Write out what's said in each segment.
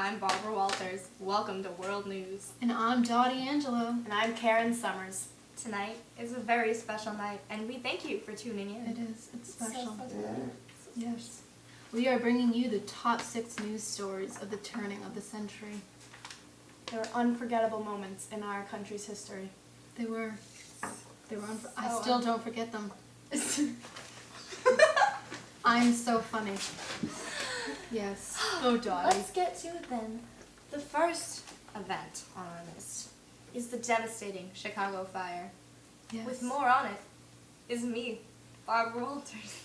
I'm Barbara Walters. Welcome to World News. And I'm Dottie Angelo. And I'm Karen Summers. Tonight is a very special night, and we thank you for tuning in. It is. It's special. So Yes. We are bringing you the top 6 news stories of the turning of the century. There are unforgettable moments in our country's history. They were I still don't forget them. I'm so funny. Yes. Oh, Dottie. Let's get to it then. The first event on our list is the devastating Chicago fire. Yes. With more on it is me, Barbara Walters.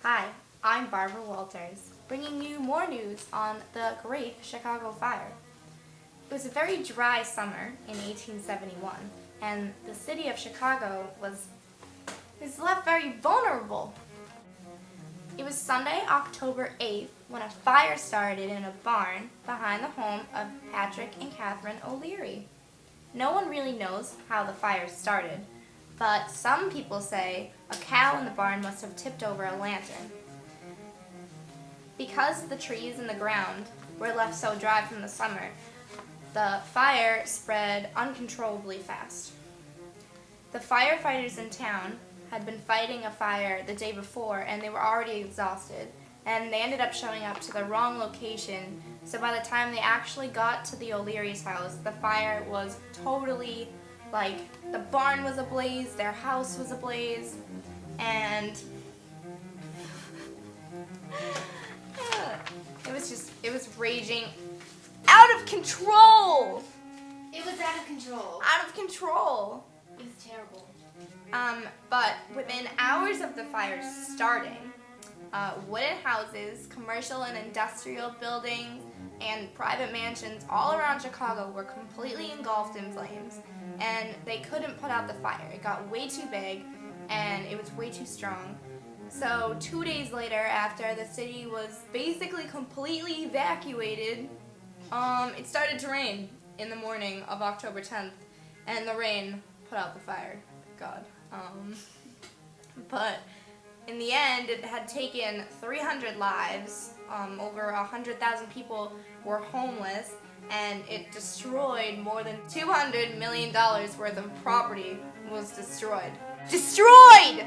Hi, I'm Barbara Walters, bringing you more news on the Great Chicago Fire. It was a very dry summer in 1871, and the city of Chicago was left very vulnerable. It was Sunday, October 8th, when a fire started in a barn behind the home of Patrick and Catherine O'Leary. No one really knows how the fire started, but some people say a cow in the barn must have tipped over a lantern. Because the trees in the ground were left so dry from the summer, the fire spread uncontrollably fast. The firefighters in town had been fighting a fire the day before, and they were already exhausted, and they ended up showing up to the wrong location, so by the time they actually got to the O'Leary's house, the fire was totally, the barn was ablaze, their house was ablaze, and it was raging out of control! It was out of control. Out of control! It was terrible. But within hours of the fire starting, wooden houses, commercial and industrial buildings, and private mansions all around Chicago were completely engulfed in flames, and they couldn't put out the fire. It got way too big, and it was way too strong. So 2 days later, after the city was basically completely evacuated, it started to rain in the morning of October 10th, and the rain put out the fire. God. But in the end, it had taken 300 lives, over 100,000 people were homeless, and it destroyed more than $200 million worth of property was destroyed. Destroyed!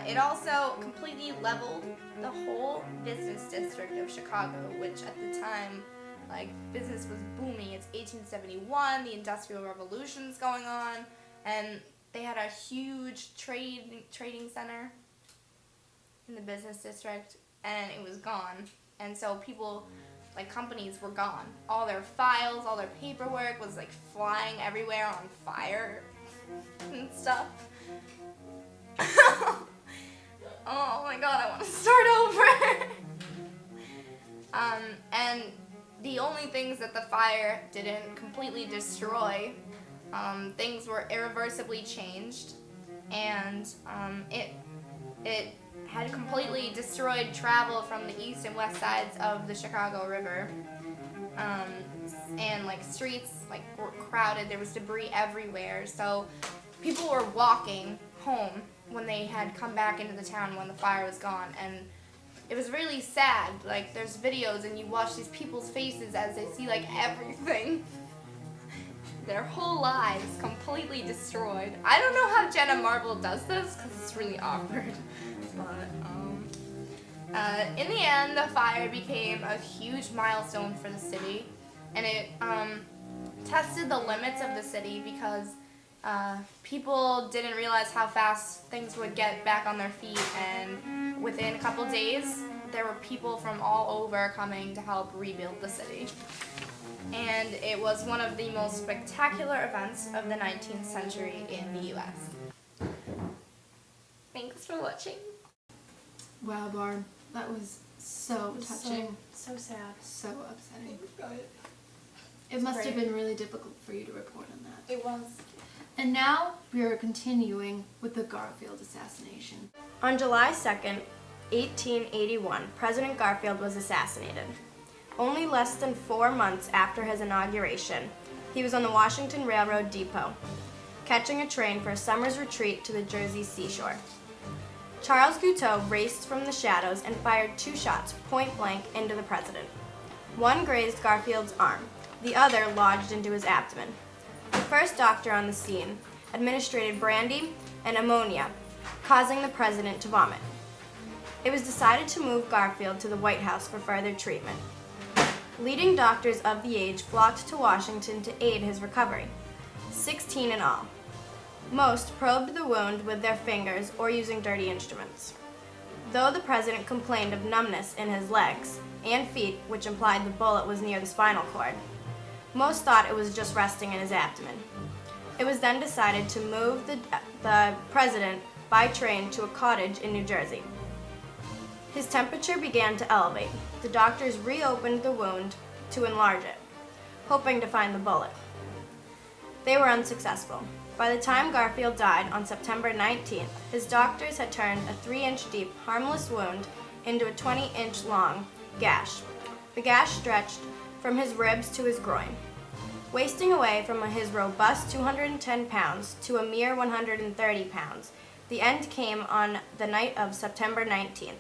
It also completely leveled the whole business district of Chicago, which at the time, business was booming. It's 1871, the Industrial Revolution's going on, and they had a huge trading center in the business district, and it was gone. And so people, companies were gone. All their files, all their paperwork was, flying everywhere on fire and stuff. Oh my god, I want to start over! And the only things that the fire didn't completely destroy, things were irreversibly changed, and it had completely destroyed travel from the east and west sides of the Chicago River, and streets were crowded. There was debris everywhere, so people were walking home when they had come back into the town when the fire was gone, and it was really sad. There's videos and you watch these people's faces as they see everything, their whole lives completely destroyed. I don't know how Jenna Marble does this because it's really awkward, but in the end, the fire became a huge milestone for the city, and it tested the limits of the city because people didn't realize how fast things would get back on their feet, and within a couple days, there were people from all over coming to help rebuild the city. And it was one of the most spectacular events of the 19th century in the U.S. Thanks for watching. Wow, Barb. That was so touching. So sad. So upsetting. It must have been really difficult for you to report on that. It was. And now we are continuing with the Garfield assassination. On July 2nd, 1881, President Garfield was assassinated. Only less than 4 months after his inauguration, he was on the Washington Railroad depot, catching a train for a summer's retreat to the Jersey seashore. Charles Guiteau raced from the shadows and fired 2 shots point blank into the president. One grazed Garfield's arm, the other lodged into his abdomen. The first doctor on the scene administered brandy and ammonia, causing the president to vomit. It was decided to move Garfield to the White House for further treatment. Leading doctors of the age flocked to Washington to aid his recovery, 16 in all. Most probed the wound with their fingers or using dirty instruments. Though the president complained of numbness in his legs and feet, which implied the bullet was near the spinal cord, most thought it was just resting in his abdomen. It was then decided to move the president by train to a cottage in New Jersey. His temperature began to elevate. The doctors reopened the wound to enlarge it, hoping to find the bullet. They were unsuccessful. By the time Garfield died on September 19th, his doctors had turned a 3-inch deep, harmless wound into a 20-inch long gash. The gash stretched from his ribs to his groin. Wasting away from his robust 210 pounds to a mere 130 pounds, the end came on the night of September 19th.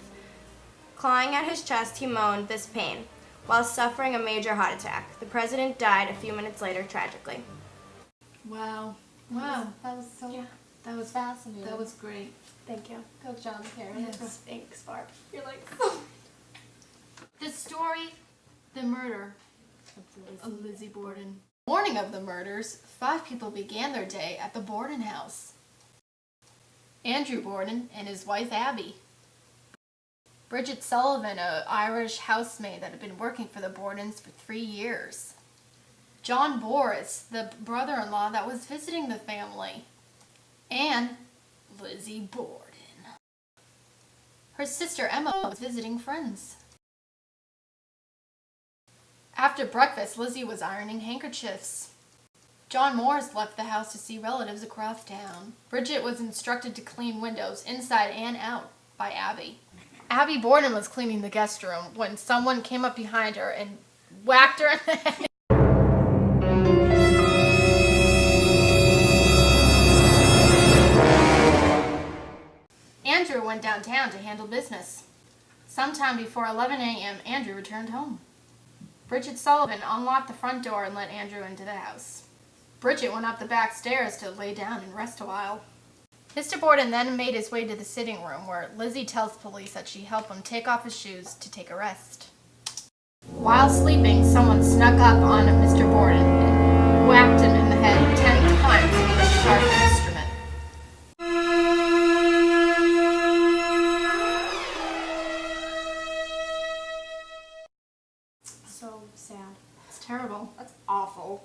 Clawing at his chest, he moaned this pain while suffering a major heart attack. The president died a few minutes later, tragically. Wow. Wow, that was so. Yeah. That was fascinating. That was great. Thank you. Good job, Karen. Yes. Thanks, Barb. You're like so. The story, the murder of Lizzie Borden. Morning of the murders, 5 people began their day at the Borden house. Andrew Borden and his wife Abby. Bridget Sullivan, an Irish housemaid that had been working for the Bordens for 3 years. John Boris, the brother-in-law that was visiting the family. And Lizzie Borden. Her sister Emma was visiting friends. After breakfast, Lizzie was ironing handkerchiefs. John Morris left the house to see relatives across town. Bridget was instructed to clean windows inside and out by Abby. Abby Borden was cleaning the guest room when someone came up behind her and whacked her in the head. Andrew went downtown to handle business. Sometime before 11 a.m., Andrew returned home. Bridget Sullivan unlocked the front door and let Andrew into the house. Bridget went up the back stairs to lay down and rest a while. Mr. Borden then made his way to the sitting room where Lizzie tells police that she helped him take off his shoes to take a rest. While sleeping, someone snuck up on Mr. Borden and whacked him in the head 10 times with a sharp instrument. So sad. It's terrible. That's awful.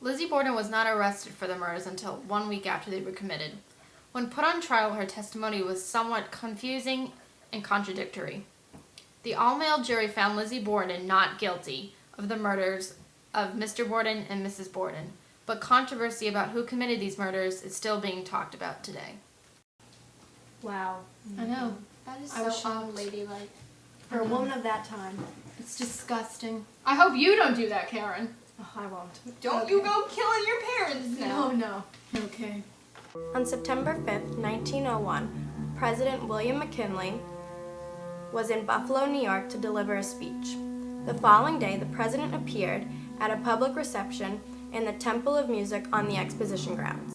Lizzie Borden was not arrested for the murders until 1 week after they were committed. When put on trial, her testimony was somewhat confusing and contradictory. The all-male jury found Lizzie Borden not guilty of the murders of Mr. Borden and Mrs. Borden, but controversy about who committed these murders is still being talked about today. Wow. I know. That is I was so shocked. unladylike. For a woman of that time. It's disgusting. I hope you don't do that, Karen. Oh, I won't. Don't you go killing your parents now. No. Okay. On September 5th, 1901, President William McKinley was in Buffalo, New York to deliver a speech. The following day, the president appeared at a public reception in the Temple of Music on the Exposition grounds.